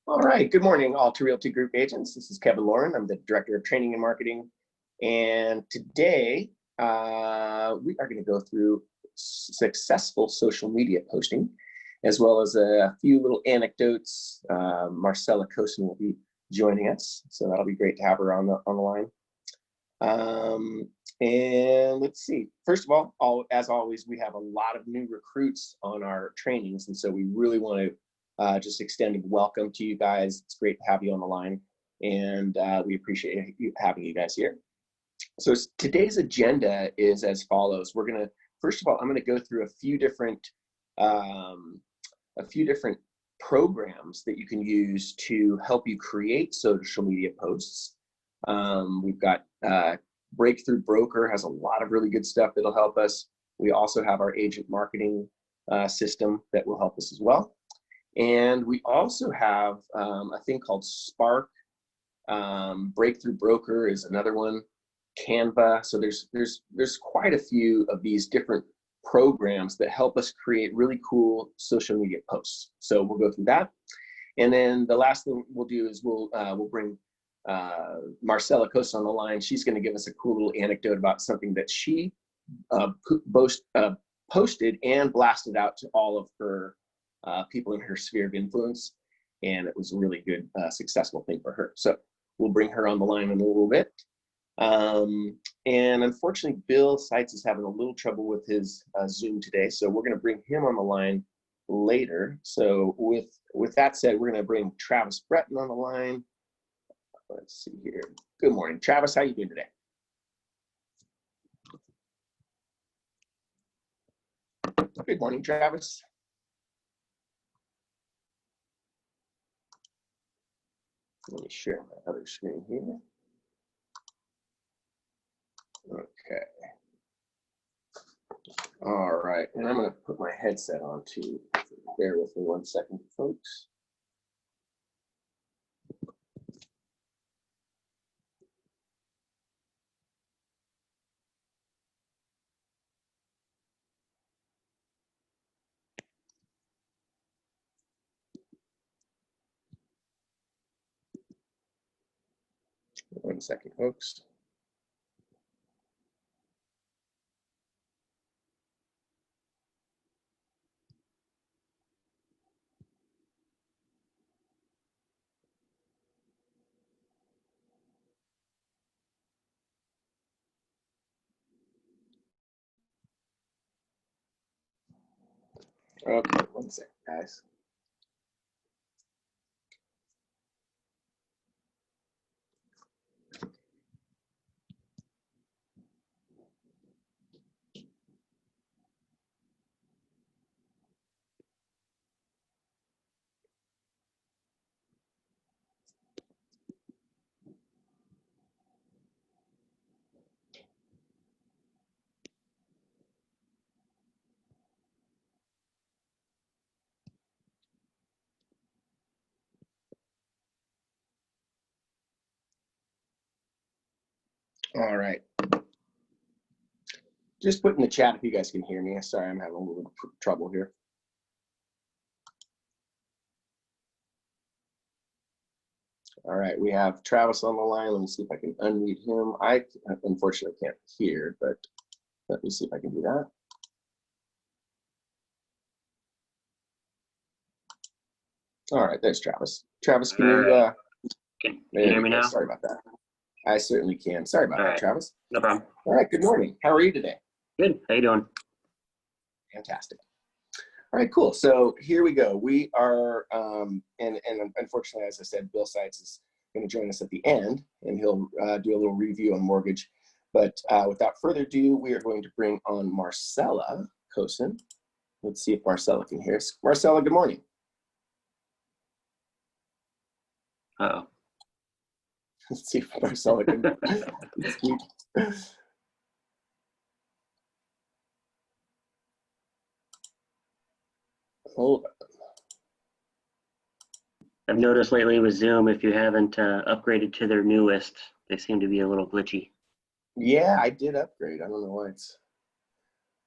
All right, good morning, Alta Realty Group agents. This is Kevin Lauren. I'm the Director of Training and Marketing. And today we are going to go through successful social media posting, as well as a few little anecdotes. Marcella Kosen will be joining us, so that'll be great to have her on the line. And let's see, first of all, as always, we have a lot of new recruits on our trainings, and so we really want to just extend a welcome to you guys. It's great to have you on the line, and we appreciate having you guys here. So today's agenda is as follows. We're gonna, first of all, I'm gonna go through a few different programs that you can use to help you create social media posts. We've got Breakthrough Broker has a lot of really good stuff that'll help us. We also have our agent marketing system that will help us as well. And we also have a thing called Spark. Breakthrough Broker is another one. Canva. So there's quite a few of these different programs that help us create really cool social media posts. So we'll go through that. And then the last thing we'll do is we'll bring Marcella Kosen on the line. She's going to give us a cool little anecdote about something that she posted and blasted out to all of her people in her sphere of influence, and it was a really good successful thing for her. So we'll bring her on the line in a little bit. And unfortunately, Bill Seitz is having a little trouble with his Zoom today, so we're going to bring him on the line later. So with that said, we're going to bring Travis Breton on the line. Let's see here. Good morning, Travis. How you doing today? Good morning, Travis. Let me share my other screen here. Okay. All right, and I'm going to put my headset on too. Bear with me 1 second, folks. One second, folks. Okay, 1 second, guys. All right. Just put in the chat if you guys can hear me. Sorry, I'm having a little trouble here. All right, we have Travis on the line. Let me see if I can unmute him. I unfortunately can't hear, but let me see if I can do that. All right, there's Travis. Travis, can you hear me now? Sorry about that. I certainly can. Sorry about that, Travis. No problem. All right, good morning. How are you today? Good. How you doing? Fantastic. All right, cool. So here we go. We are, and unfortunately, as I said, Bill Seitz is going to join us at the end, and he'll do a little review on mortgage. But without further ado, we are going to bring on Marcella Kosen. Let's see if Marcella can hear us. Marcella, good morning. Uh-oh. Let's see if Marcella can speak. Hold on. I've noticed lately with Zoom, if you haven't upgraded to their newest, they seem to be a little glitchy. Yeah, I did upgrade. I don't know why it's.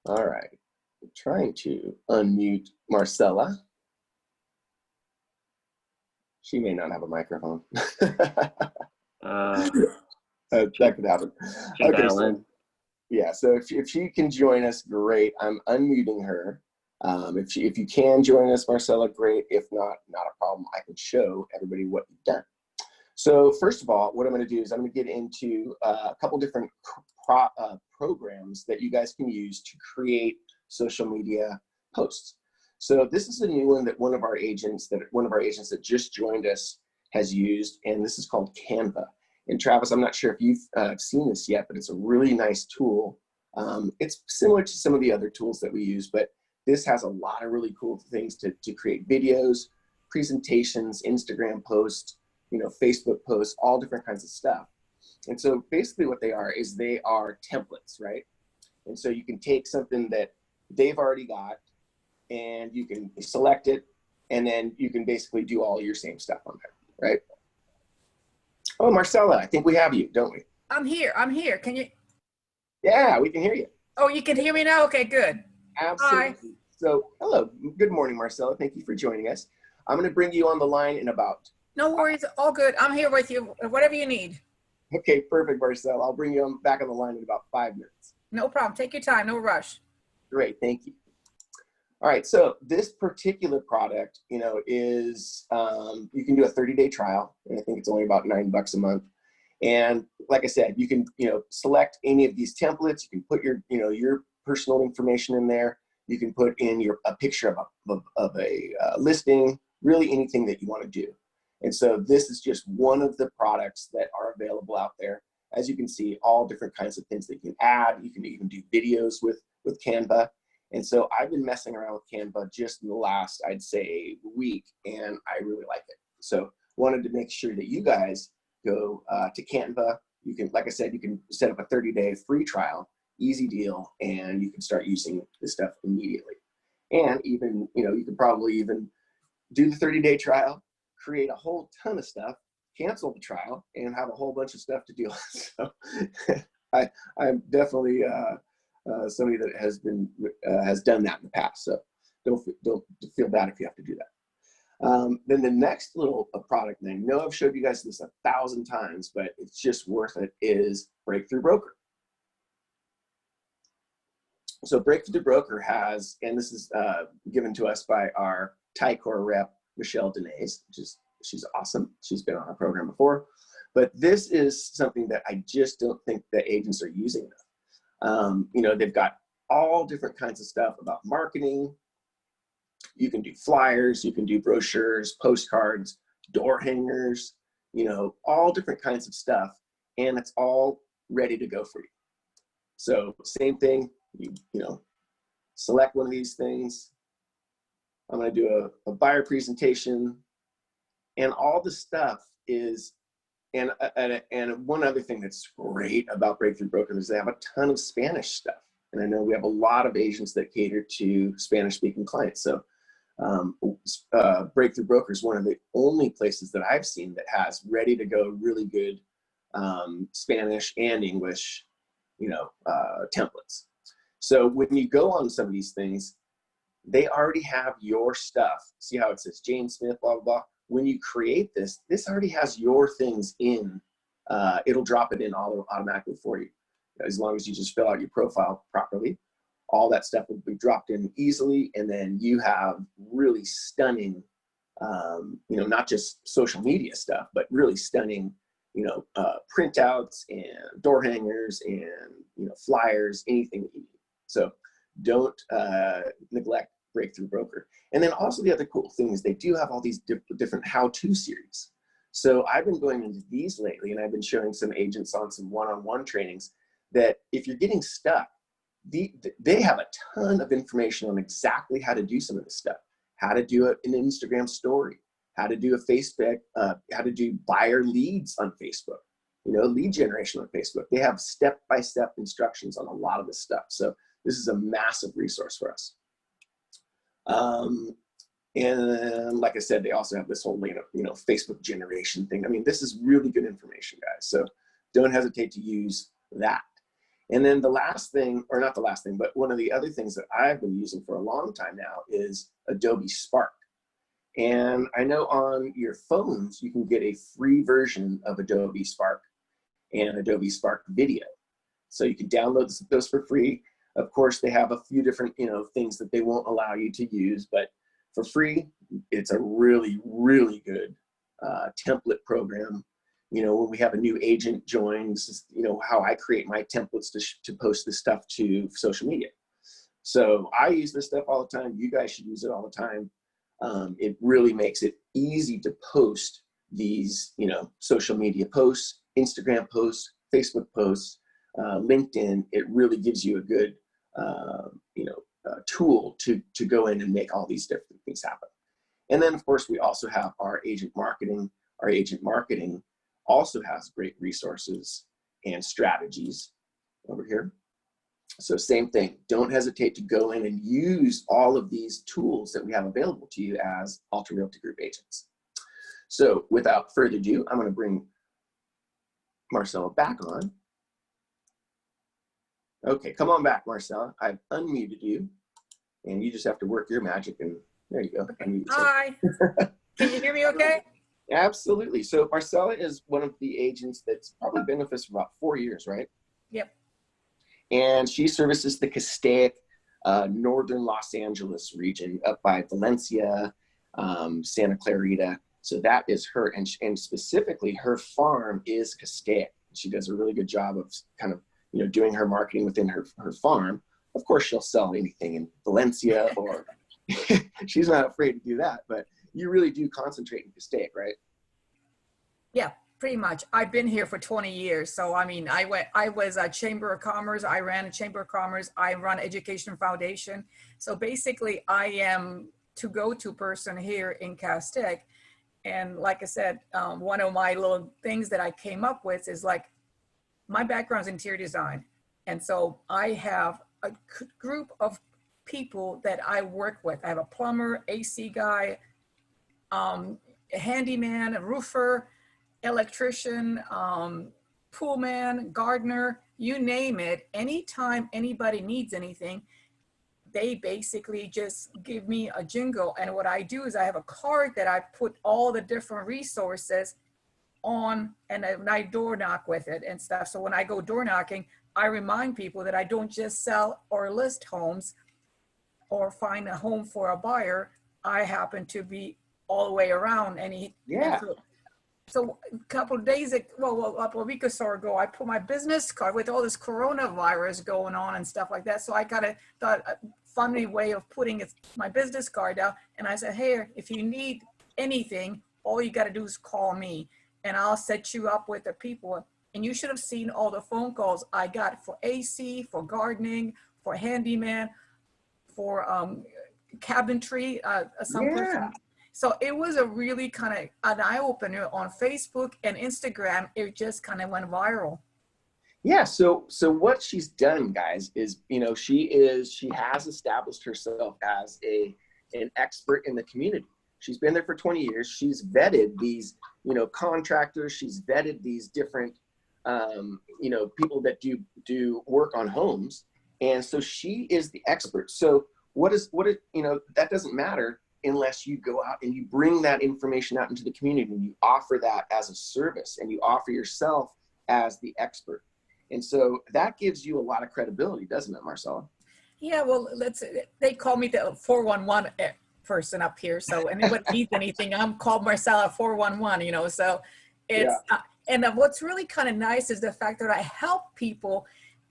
All right. I'm trying to unmute Marcella. She may not have a microphone. Uh, That could happen. should Okay, dial so in. yeah, so if she can join us, great. I'm unmuting her. If you can join us, Marcella, great. If not, not a problem. I can show everybody what you've done. So first of all, what I'm going to do is I'm going to get into a couple different programs that you guys can use to create social media posts. So this is a new one that one of our agents that just joined us has used, and this is called Canva. And Travis, I'm not sure if you've seen this yet, but it's a really nice tool. It's similar to some of the other tools that we use, but this has a lot of really cool things to create videos, presentations, Instagram posts, Facebook posts, all different kinds of stuff. And so basically what they are is they are templates, right? And so you can take something that they've already got and you can select it, and then you can basically do all your same stuff on there, right? Oh, Marcella, I think we have you, don't we? I'm here. Can you? Yeah, we can hear you. Oh, you can hear me now? Okay, good. Absolutely. Hi. So, hello. Good morning, Marcella. Thank you for joining us. I'm going to bring you on the line in about... No worries. All good. I'm here with you. Whatever you need. Okay, perfect, Marcella. I'll bring you back on the line in about 5 minutes. No problem. Take your time. No rush. Great. Thank you. All right. So this particular product, is you can do a 30-day trial, and I think it's only about $9 a month. And like I said, you can, select any of these templates. You can put your personal information in there. You can put in a picture of a listing, really anything that you want to do. And so this is just one of the products that are available out there. As you can see, all different kinds of things that you can add. You can even do videos with Canva. And so I've been messing around with Canva just in the last, I'd say, week, and I really like it. So wanted to make sure that you guys go to Canva. You can, like I said, you can set up a 30-day free trial, easy deal, and you can start using this stuff immediately. And even, you can probably even do the 30-day trial, create a whole ton of stuff, cancel the trial, and have a whole bunch of stuff to deal with. So I'm definitely somebody that has done that in the past. So don't feel bad if you have to do that. Then the next little product, and I know I've showed you guys this 1,000 times, but it's just worth it, is Breakthrough Broker. So Breakthrough Broker has, and this is given to us by our Tycor rep, Michelle Denise, she's awesome. She's been on our program before, but this is something that I just don't think that agents are using enough. They've got all different kinds of stuff about marketing. You can do flyers, you can do brochures, postcards, door hangers, all different kinds of stuff, and it's all ready to go for you. So same thing, you select one of these things. I'm going to do a buyer presentation, and all the stuff is, and one other thing that's great about Breakthrough Broker is they have a ton of Spanish stuff. And I know we have a lot of agents that cater to Spanish-speaking clients. So Breakthrough Broker is one of the only places that I've seen that has ready to go, really good Spanish and English, templates. So when you go on some of these things, they already have your stuff. See how it says Jane Smith, blah, blah, blah. When you create this already has your things in. It'll drop it in automatically for you. As long as you just fill out your profile properly, all that stuff will be dropped in easily. And then you have really stunning, not just social media stuff, but really stunning, printouts and door hangers and, flyers, anything that you need. So don't neglect Breakthrough Broker. And then also the other cool thing is they do have all these different how-to series. So I've been going into these lately, and I've been showing some agents on some one-on-one trainings that if you're getting stuck, they have a ton of information on exactly how to do some of this stuff, how to do an Instagram story, how to do a Facebook, how to do buyer leads on Facebook, lead generation on Facebook. They have step-by-step instructions on a lot of this stuff. So this is a massive resource for us. And like I said, they also have this whole, Facebook generation thing. I mean, this is really good information, guys. So don't hesitate to use that. And then the last thing, or not the last thing, but one of the other things that I've been using for a long time now is Adobe Spark. And I know on your phones, you can get a free version of Adobe Spark and Adobe Spark Video. So you can download those for free. Of course, they have a few different, things that they won't allow you to use, but for free, it's a really, really good template program. When we have a new agent join, this is, how I create my templates to post this stuff to social media. So I use this stuff all the time. You guys should use it all the time. It really makes it easy to post these, social media posts, Instagram posts, Facebook posts, LinkedIn. It really gives you a good, tool to go in and make all these different things happen. And then, of course, we also have our agent marketing. Our agent marketing also has great resources and strategies over here. So same thing, don't hesitate to go in and use all of these tools that we have available to you as Alta Realty Group agents. So without further ado, I'm going to bring Marcella back on. Okay, come on back, Marcella. I've unmuted you, and you just have to work your magic, and there you go. Okay. Hi. Can you hear me okay? Absolutely. So Marcella is one of the agents that's probably been with us for about 4 years, right? Yep. And she services the Castaic, northern Los Angeles region up by Valencia, Santa Clarita. So that is her, and specifically her farm is Castaic. She does a really good job of kind of, doing her marketing within her farm. Of course, she'll sell anything in Valencia, or she's not afraid to do that, but you really do concentrate in Castaic, right? Yeah, pretty much. I've been here for 20 years. So, I was a Chamber of Commerce. I ran a Chamber of Commerce. I run Education Foundation. So basically, I am to go-to person here in Castaic. And like I said, one of my little things that I came up with is like, my background is interior design. And so I have a group of people that I work with. I have a plumber, AC guy, a handyman, a roofer, electrician, pool man, gardener, you name it. Anytime anybody needs anything, they basically just give me a jingle. And what I do is I have a card that I put all the different resources on, and I door knock with it and stuff. So when I go door knocking, I remind people that I don't just sell or list homes or find a home for a buyer. I happen to be all the way around. So a couple of days, a week or so ago, I put my business card with all this coronavirus going on and stuff like that. So I kind of thought a funny way of putting my business card out. And I said, hey, if you need anything, all you got to do is call me and I'll set you up with the people. And you should have seen all the phone calls I got for AC, for gardening, for handyman, for cabinetry, person. So it was a really kind of an eye-opener on Facebook and Instagram. It just kind of went viral. Yeah. So what she's done, guys, is, she has established herself as an expert in the community. She's been there for 20 years. She's vetted these, contractors. She's vetted these different, people that do work on homes. And so she is the expert. So that doesn't matter unless you go out and you bring that information out into the community and you offer that as a service and you offer yourself as the expert. And so that gives you a lot of credibility, doesn't it, Marcella? Yeah, well, they call me the 411 person up here. So anybody needs anything, I'm called Marcella 411, so it's, and what's really kind of nice is the fact that I help people,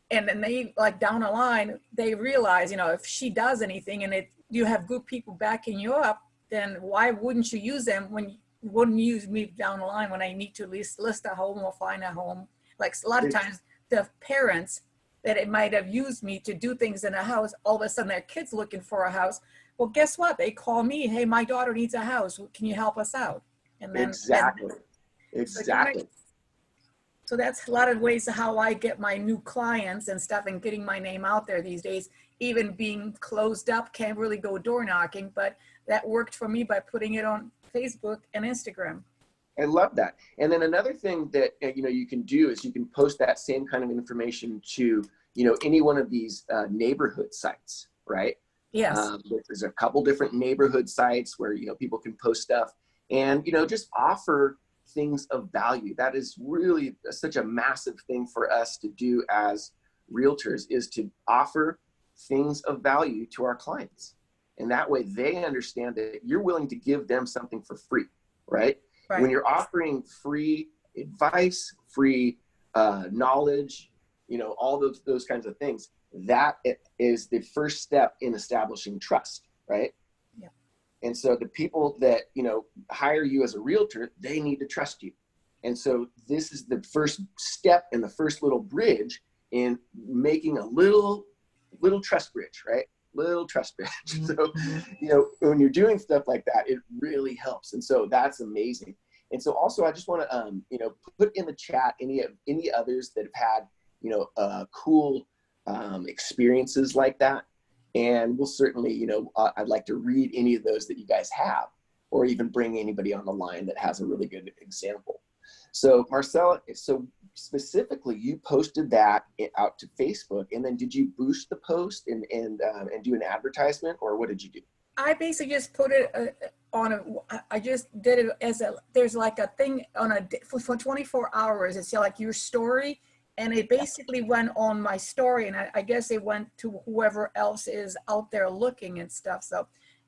and then they, like, down the line, they realize, if she does anything and you have good people backing you up, then why wouldn't you use them when you wouldn't use me down the line when I need to at least list a home or find a home? Like a lot of times the parents that it might have used me to do things in a house, all of a sudden their kids looking for a house. Well, guess what? They call me, hey, my daughter needs a house. Can you help us out? And then Exactly. So that's a lot of ways of how I get my new clients and stuff and getting my name out there these days. Even being closed up, can't really go door knocking, but that worked for me by putting it on Facebook and Instagram. I love that. And then another thing that, you can do is you can post that same kind of information to, any one of these neighborhood sites, right? Yes. There's a couple different neighborhood sites where, people can post stuff and, just offer things of value. That is really such a massive thing for us to do as realtors, is to offer things of value to our clients. And that way they understand that you're willing to give them something for free, right? Right. When you're offering free advice, free knowledge, all those kinds of things, that is the first step in establishing trust, right? Yeah. And so the people that, hire you as a realtor, they need to trust you. And so this is the first step and the first little bridge in making a little trust bridge, right? Little trust bridge. So, when you're doing stuff like that, it really helps. And so that's amazing. And so also I just want to, put in the chat any others that have had, cool experiences like that. And we'll certainly, I'd like to read any of those that you guys have, or even bring anybody on the line that has a really good example. So Marcella, so specifically you posted that out to Facebook, and then did you boost the post and do an advertisement, or what did you do? I basically just put it I just did it as there's like a thing for 24 hours. It's like your story, and it basically went on my story, and I guess it went to whoever else is out there looking and stuff. So,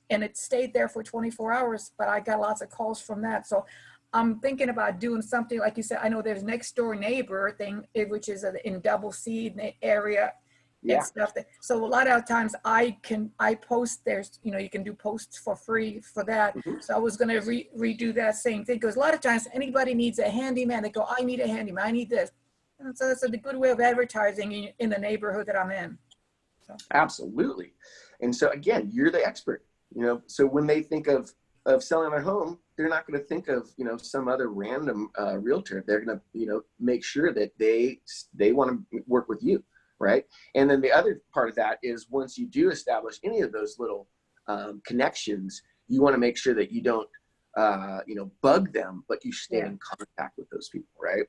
and it stayed there for 24 hours, but I got lots of calls from that. So I'm thinking about doing something like you said. I know there's next door neighbor thing, which is in double seed area. Yeah. And stuff. So a lot of times I post, there's, you can do posts for free for that. Mm-hmm. So I was going to redo that same thing, because a lot of times anybody needs a handyman. They go, I need a handyman, I need this. And so that's a good way of advertising in the neighborhood that I'm in. So. Absolutely. And so again, you're the expert, so when they think of selling their home, they're not going to think of, some other random realtor. They're going to, make sure that they want to work with you. Right. And then the other part of that is, once you do establish any of those little connections, you want to make sure that you don't, bug them, but you stay in contact with those people. Right.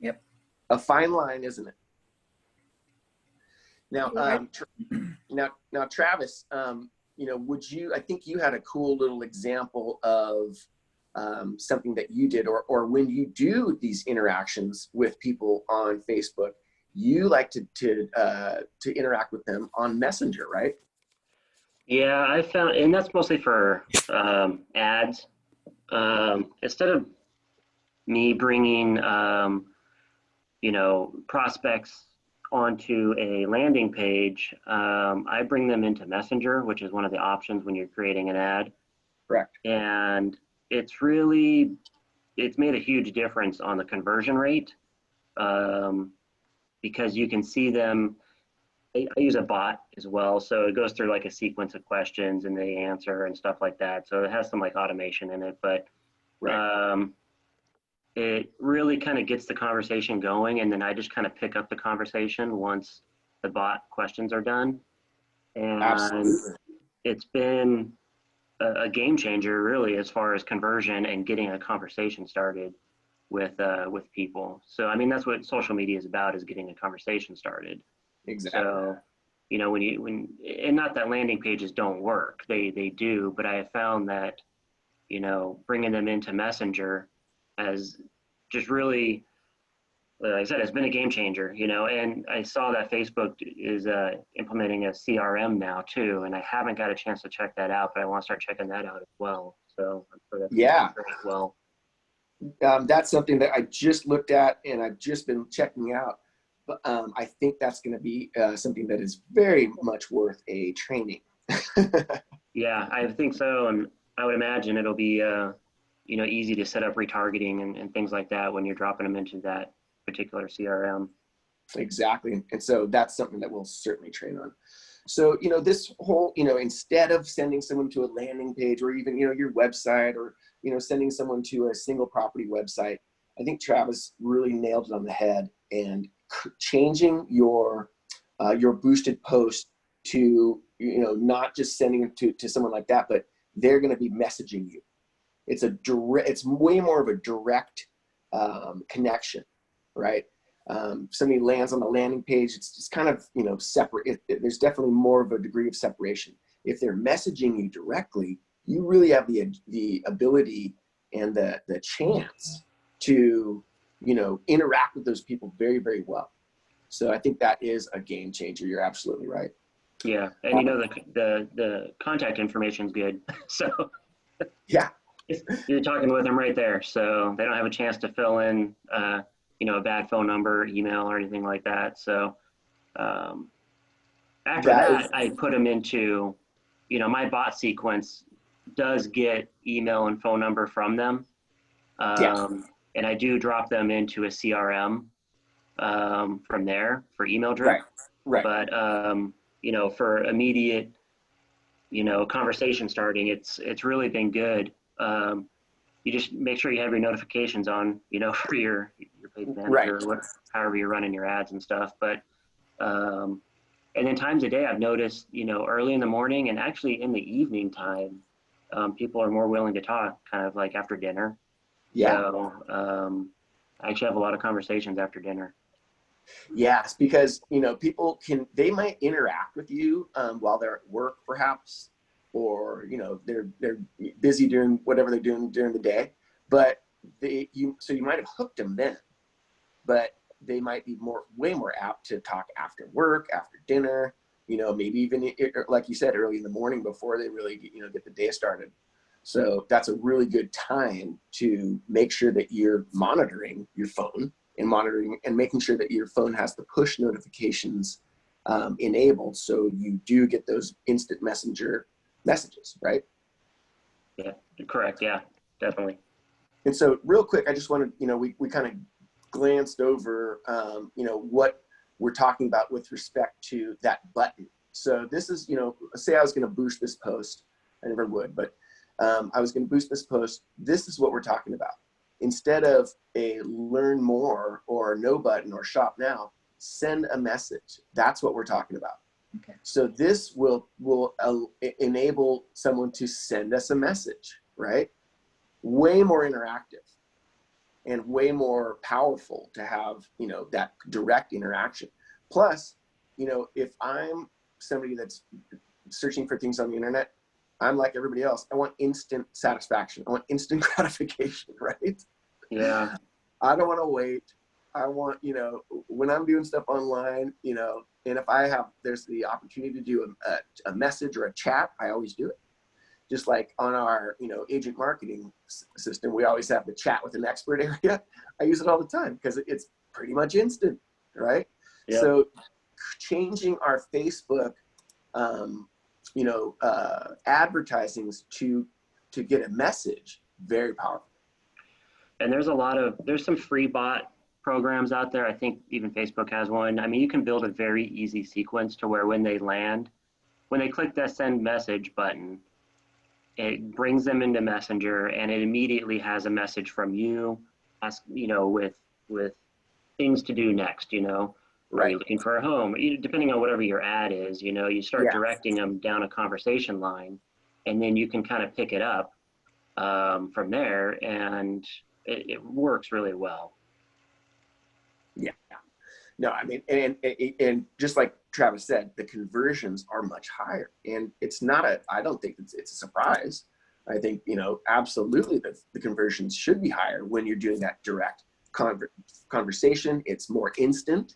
Yep. A fine line, isn't it? Now, now, Travis, I think you had a cool little example of something that you did, or when you do these interactions with people on Facebook, you like to interact with them on Messenger, right? Yeah, I found, and that's mostly for ads. Instead of me bringing, prospects onto a landing page, I bring them into Messenger, which is one of the options when you're creating an ad. Correct. And it's made a huge difference on the conversion rate. Because you can see them. I use a bot as well, so it goes through like a sequence of questions and they answer and stuff like that. So it has some like automation in it, but it really kind of gets the conversation going, and then I just kind of pick up the conversation once the bot questions are done. And Absolutely. It's been a game changer, really, as far as conversion and getting a conversation started with people. So I mean, that's what social media is about, is getting a conversation started. Exactly. So, and not that landing pages don't work, they do, but I have found that, bringing them into Messenger has just really, like I said, it's been a game changer, and I saw that Facebook is implementing a CRM now too, and I haven't got a chance to check that out, but I want to start checking that out as well. So I'm sure that's great as well. That's something that I just looked at and I've just been checking out. But I think that's going to be something that is very much worth a training. Yeah, I think so. And I would imagine it'll be, easy to set up retargeting and things like that when you're dropping them into that particular CRM. Exactly. And so that's something that we'll certainly train on. So, this whole, instead of sending someone to a landing page, or even, your website, or, sending someone to a single property website, I think Travis really nailed it on the head, and changing your boosted post to, not just sending it to someone like that, but they're going to be messaging you. It's way more of a direct connection, right? Somebody lands on the landing page, it's kind of, separate. There's definitely more of a degree of separation. if they're messaging you directly, you really have the ability and the chance to, you know, interact with those people very, very well. So I think that is a game changer. You're absolutely right. Yeah, and you know the contact information is good, so Yeah, you're talking with them right there, so they don't have a chance to fill in, you know, a bad phone number, email, or anything like that. So after that, I put them into, you know, my bot sequence does get email and phone number from them, yeah, and I do drop them into a CRM from there for email drip. right. But you know, for immediate, you know, conversation starting, it's really been good. You just make sure you have your notifications on, you know, for your page manager, or what, however you're running your ads and stuff. But and then times a day, I've noticed, you know, early in the morning and actually in the evening time, people are more willing to talk, kind of like after dinner. Yeah. So I actually have a lot of conversations after dinner. Yes, because, you know, they might interact with you while they're at work, perhaps, or, you know, they're busy doing whatever they're doing during the day, but so you might have hooked them then, but they might be way more apt to talk after work, after dinner, you know, maybe even, like you said, early in the morning before they really, you know, get the day started. So that's a really good time to make sure that you're monitoring your phone and monitoring and making sure that your phone has the push notifications enabled, so you do get those instant messenger messages, right? Yeah, correct. Yeah, definitely. And so real quick, I just wanted, you know, we kind of glanced over, you know, what we're talking about with respect to that button. So this is, you know, say I was going to boost this post. I never would, but I was going to boost this post. This is what we're talking about. Instead of a learn more or no button or shop now, send a message. That's what we're talking about. Okay. So this will enable someone to send us a message, right? Way more interactive and way more powerful to have, you know, that direct interaction. Plus, you know, if I'm somebody that's searching for things on the internet, I'm like everybody else. I want instant satisfaction. I want instant gratification, right? Yeah. I don't want to wait. I want, you know, when I'm doing stuff online, you know, and if there's the opportunity to do a message or a chat, I always do it. Just like on our, you know, agent marketing system, we always have the chat with an expert area. I use it all the time because it's pretty much instant, right? Yep. So changing our Facebook, you know, advertisings to get a message, very powerful. And there's some free bot programs out there. I think even Facebook has one. I mean, you can build a very easy sequence to where when they land, when they click that send message button, it brings them into Messenger and it immediately has a message from you, you know, with things to do next, you know. Right. Are you looking for a home? Depending on whatever your ad is, you know, you start directing them down a conversation line, and then you can kind of pick it up from there, and it works really well. Yeah. No, I mean, and just like Travis said, the conversions are much higher, and it's not I don't think it's a surprise. I think, you know, absolutely the conversions should be higher when you're doing that direct conversation. It's more instant.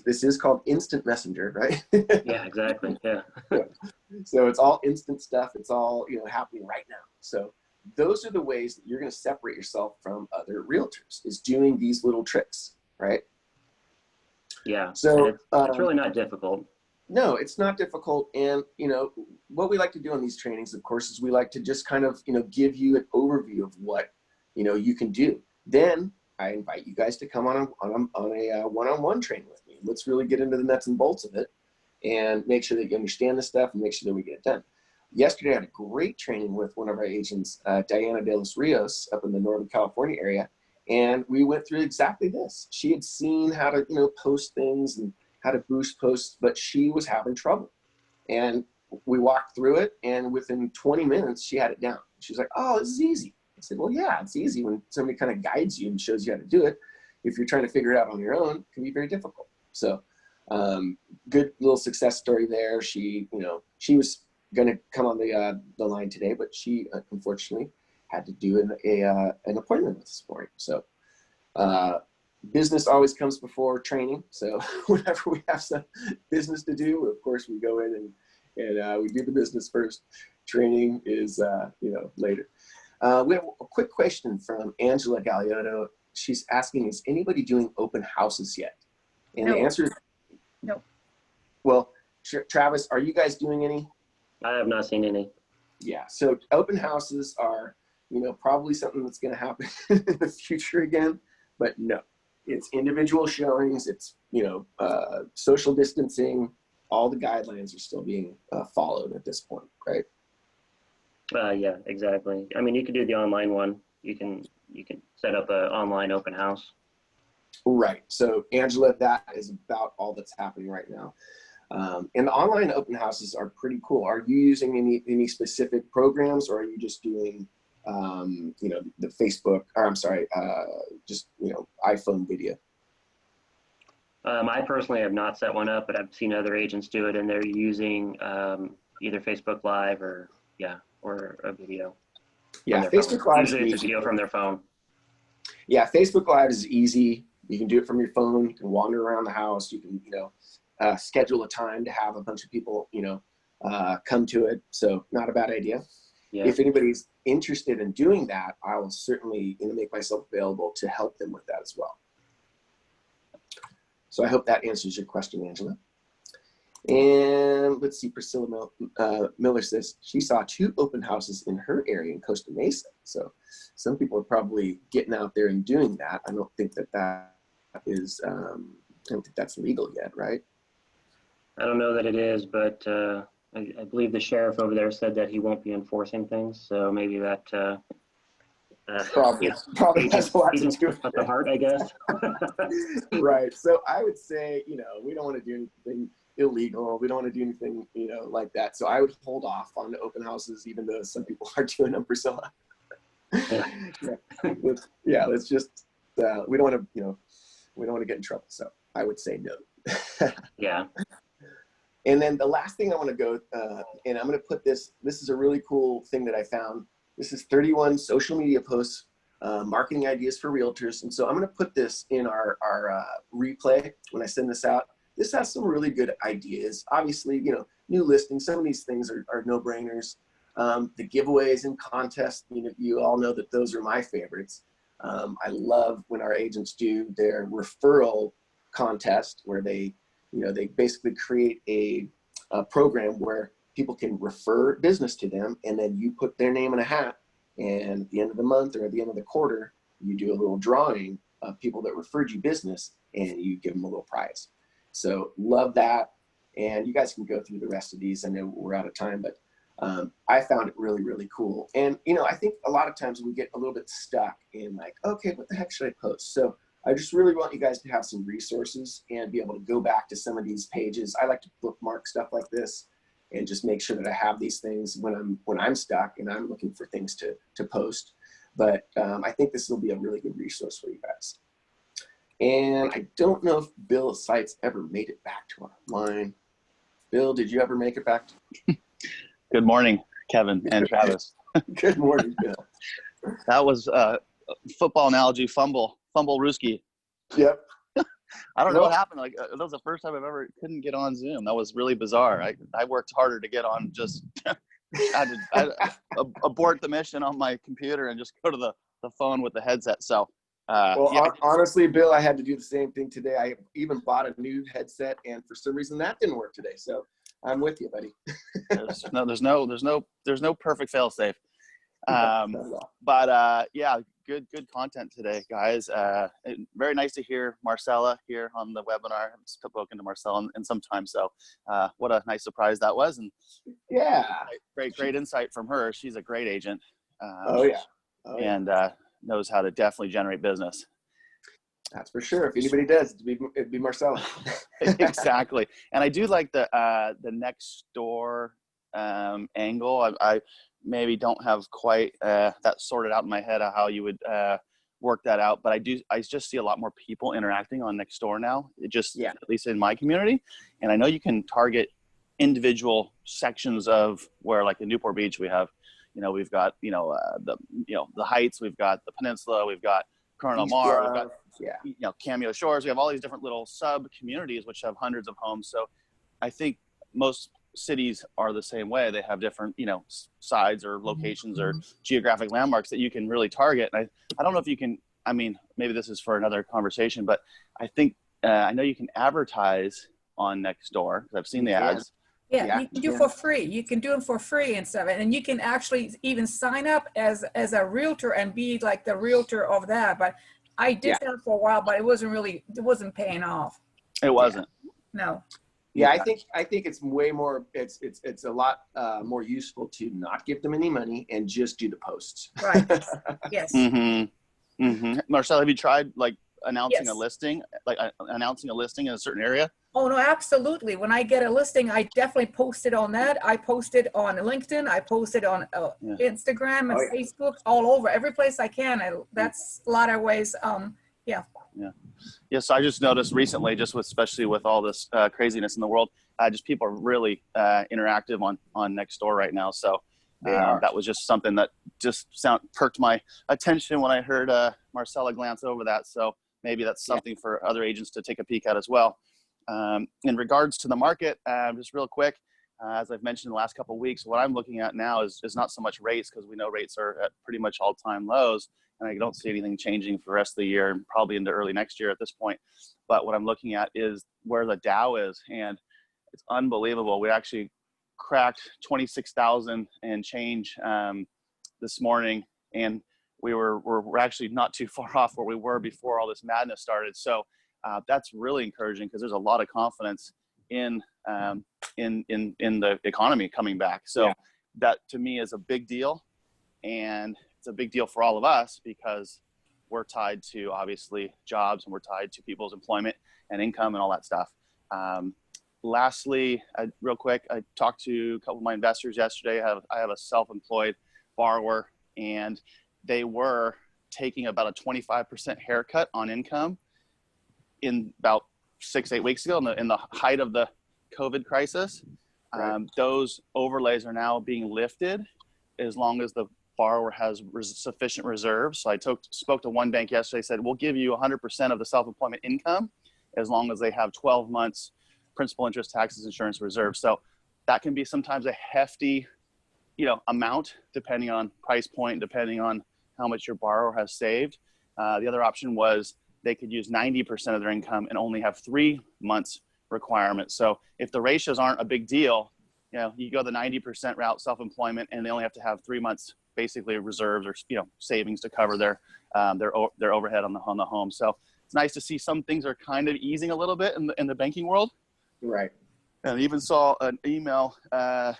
This is called instant messenger, right? Yeah, exactly. Yeah. So it's all instant stuff. It's all, you know, happening right now. So those are the ways that you're going to separate yourself from other realtors, is doing these little tricks, right? Yeah. So it's really not difficult. No, it's not difficult. And, you know, what we like to do on these trainings, of course, is we like to just kind of, you know, give you an overview of what, you know, you can do. Then I invite you guys to come on a one-on-one training with me. Let's really get into the nuts and bolts of it and make sure that you understand the stuff and make sure that we get it done. Yesterday, I had a great training with one of our agents, Diana de los Rios, up in the Northern California area. And we went through exactly this. She had seen how to, you know, post things and how to boost posts, but she was having trouble. And we walked through it, and within 20 minutes, she had it down. She's like, oh, this is easy. I said, well, yeah, it's easy when somebody kind of guides you and shows you how to do it. If you're trying to figure it out on your own, it can be very difficult. So good little success story there. She, you know, she was going to come on the line today, but she unfortunately had to do an appointment this morning. So business always comes before training. So whenever we have some business to do, of course we go in and we do the business first. Training is later. We have a quick question from Angela Galeotto. She's asking, is anybody doing open houses yet? And the answer is no. Well, Travis, are you guys doing any? I have not seen any. Yeah, so open houses are, probably something that's going to happen in the future again, but no, it's individual showings. It's, social distancing. All the guidelines are still being followed at this point, right? Yeah, exactly. I mean, you could do the online one. You can set up an online open house. Right. So Angela, that is about all that's happening right now. And the online open houses are pretty cool. Are you using any specific programs, or are you just doing, the Facebook, or I'm sorry, just, iPhone video? I personally have not set one up, but I've seen other agents do it, and they're using either Facebook Live or a video. Yeah, Facebook Live. Usually it's a video from their phone. Yeah, Facebook Live is easy. You can do it from your phone. You can wander around the house. You can, schedule a time to have a bunch of people, come to it. So not a bad idea. Yeah. If anybody's interested in doing that, I will certainly make myself available to help them with that as well. So I hope that answers your question, Angela. And let's see, Priscilla Miller says she saw 2 open houses in her area in Costa Mesa. So some people are probably getting out there and doing that. I don't think that is, I don't think that's legal yet, right? I don't know that it is, but I believe the sheriff over there said that he won't be enforcing things. So maybe that probably has a lot to do with the heart, I guess. Right. So I would say, we don't want to do anything illegal. We don't want to do anything, like that. So I would hold off on the open houses, even though some people are doing them, Priscilla. Let's just, we don't want to, we don't want to get in trouble. So I would say no. Yeah. And then the last thing I want to go, and I'm going to put this is a really cool thing that I found. This is 31 social media posts, marketing ideas for realtors. And so I'm going to put this in our replay when I send this out. This has some really good ideas. Obviously, new listings, some of these things are no-brainers. The giveaways and contests, you all know that those are my favorites. I love when our agents do their referral contest where they basically create a program where people can refer business to them, and then you put their name in a hat, and at the end of the month or at the end of the quarter, you do a little drawing of people that referred you business, and you give them a little prize. So love that. And you guys can go through the rest of these. I know we're out of time, but I found it really, really cool. And, I think a lot of times we get a little bit stuck in like, okay, what the heck should I post? So I just really want you guys to have some resources and be able to go back to some of these pages. I like to bookmark stuff like this and just make sure that I have these things when I'm stuck and I'm looking for things to post. But I think this will be a really good resource for you guys. And I don't know if Bill Seitz ever made it back to our line. Bill, did you ever make it back? Good morning, Kevin and Travis. Good morning, Bill. That was football analogy, fumble Ruski. Yep. I don't know what happened. Like that was the first time I've ever couldn't get on Zoom. That was really bizarre. I worked harder to get on. Just I abort the mission on my computer and just go to the phone with the headset. So. Honestly, Bill, I had to do the same thing today. I even bought a new headset, and for some reason that didn't work today. So I'm with you, buddy. There's no perfect fail safe. Yeah, good content today, guys. Very nice to hear Marcella here on the webinar. I haven't spoken to Marcella in some time, so what a nice surprise that was. And yeah, great insight from her. She's a great agent. And knows how to definitely generate business. That's for sure. If anybody does, it'd be Marcella. Exactly. And I do like the next door angle. I maybe don't have quite that sorted out in my head of how you would work that out, but I just see a lot more people interacting on next door now. At least in my community. And I know you can target individual sections of where, like in Newport Beach, we have, we've got, the Heights, we've got the Peninsula, we've got Corona East Mar, Bluff, we've got, Cameo Shores. We have all these different little sub communities, which have hundreds of homes. So I think most cities are the same way. They have different, sides or locations or geographic landmarks that you can really target. And I don't know if you can, maybe this is for another conversation, but I think, I know you can advertise on Nextdoor, because I've seen the ads. Yeah, you can do for free. You can do them for free and stuff. And you can actually even sign up as a realtor and be like the realtor of that. But I did that for a while, but it wasn't paying off. It wasn't. No. Yeah, I think it's way more. It's a lot more useful to not give them any money and just do the posts. Right. Yes. Marcel, have you tried like announcing a listing, in a certain area? Oh no, absolutely. When I get a listing, I definitely post it on that. I post it on LinkedIn. I post it on Instagram and Facebook, all over, every place I can. That's a lot of ways. So I just noticed recently, especially with all this craziness in the world, just people are really interactive on Nextdoor right now. So that was just something that just perked my attention when I heard Marcella glance over that. So maybe that's something for other agents to take a peek at as well. In regards to the market, just real quick, as I've mentioned the last couple of weeks, what I'm looking at now is not so much rates, because we know rates are at pretty much all-time lows, and I don't see anything changing for the rest of the year and probably into early next year at this point. But what I'm looking at is where the Dow is, and it's unbelievable. We actually cracked 26,000 and change this morning, and we're actually not too far off where we were before all this madness started. So that's really encouraging, because there's a lot of confidence in the economy coming back. So that to me is a big deal, and it's a big deal for all of us, because we're tied to obviously jobs, and we're tied to people's employment and income and all that stuff. Lastly, real quick, I talked to a couple of my investors yesterday. I have a self-employed borrower, and they were taking about a 25% haircut on income in about 6-8 weeks ago, in the height of the COVID crisis. Those overlays are now being lifted as long as the borrower has sufficient reserves. So I spoke to one bank yesterday, said, we'll give you 100% of the self-employment income as long as they have 12 months principal, interest, taxes, insurance reserves. So that can be sometimes a hefty, amount, depending on price point, depending on how much your borrower has saved. The other option was they could use 90% of their income and only have 3 months requirement. So if the ratios aren't a big deal, you go the 90% route, self-employment, and they only have to have 3 months basically reserves or savings to cover their overhead on the home. So it's nice to see some things are kind of easing a little bit in the banking world. Right. And I even saw an email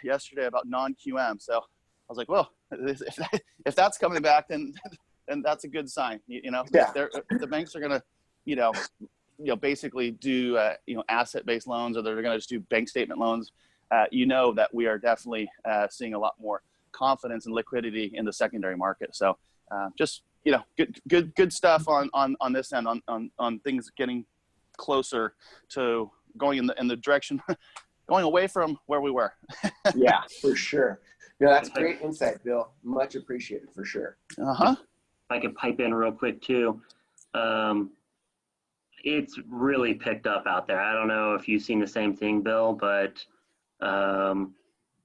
yesterday about non-QM. So I was like, well, if that's coming back, then that's a good sign. If the banks are going to, basically do, asset-based loans, or they're going to just do bank statement loans, that we are definitely seeing a lot more confidence and liquidity in the secondary market. So just, good stuff on this end, on things getting closer to going in the direction, going away from where we were. Yeah, for sure. No, that's great insight, Bill. Much appreciated, for sure. If I could pipe in real quick too. It's really picked up out there. I don't know if you've seen the same thing, Bill, but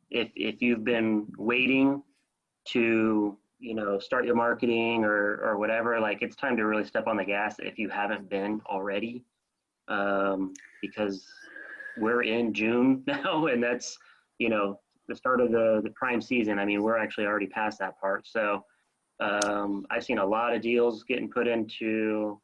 if you've been waiting to, start your marketing or whatever, like, it's time to really step on the gas if you haven't been already, because we're in June now, and that's, the start of the prime season. I mean, we're actually already past that part. So I've seen a lot of deals getting put into,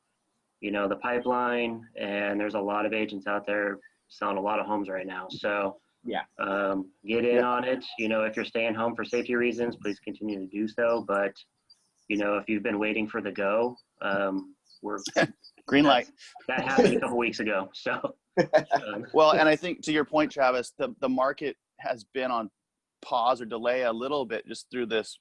the pipeline, and there's a lot of agents out there selling a lot of homes right now. So get in on it. If you're staying home for safety reasons, please continue to do so. But, if you've been waiting for the go, we're green light. That happened a couple weeks ago. So, well, and I think to your point, Travis, the market has been on pause or delay a little bit just through this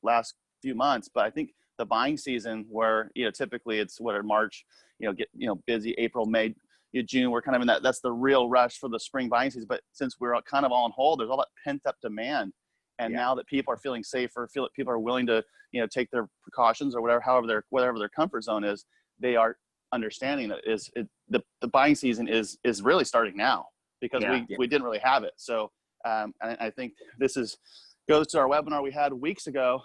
last few months. But I think the buying season, where typically it's March, get busy, April, May, June, we're kind of in that's the real rush for the spring buying season. But since we're kind of all on hold, there's all that pent up demand. And now that people are feeling safer, feel that people are willing to, take their precautions or whatever their comfort zone is, they are understanding that the buying season is really starting now, because we didn't really have it. So I think this goes to our webinar we had weeks ago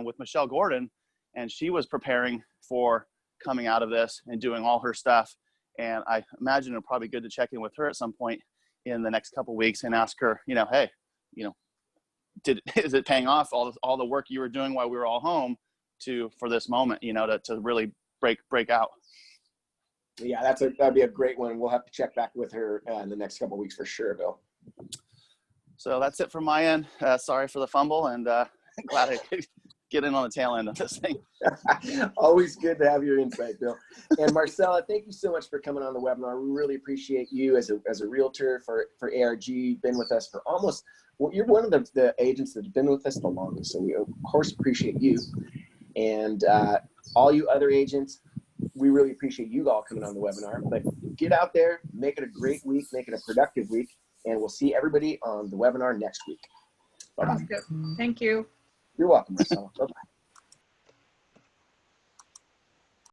with Michelle Gordon, and she was preparing for coming out of this and doing all her stuff. And I imagine it'll probably be good to check in with her at some point in the next couple of weeks and ask her, hey, is it paying off all the work you were doing while we were all home for this moment, to really break out. Yeah, that'd be a great one. We'll have to check back with her in the next couple of weeks for sure, Bill. So that's it from my end. Sorry for the fumble, and glad I could get in on the tail end of this thing. Always good to have your insight, Bill. And Marcella, thank you so much for coming on the webinar. We really appreciate you as a realtor for ARG. Been with us for you're one of the agents that's been with us the longest. So we of course appreciate you. And all you other agents, we really appreciate you all coming on the webinar. But get out there, make it a great week, make it a productive week, and we'll see everybody on the webinar next week. Bye-bye. Thank you. You're welcome, Marcella. Bye-bye.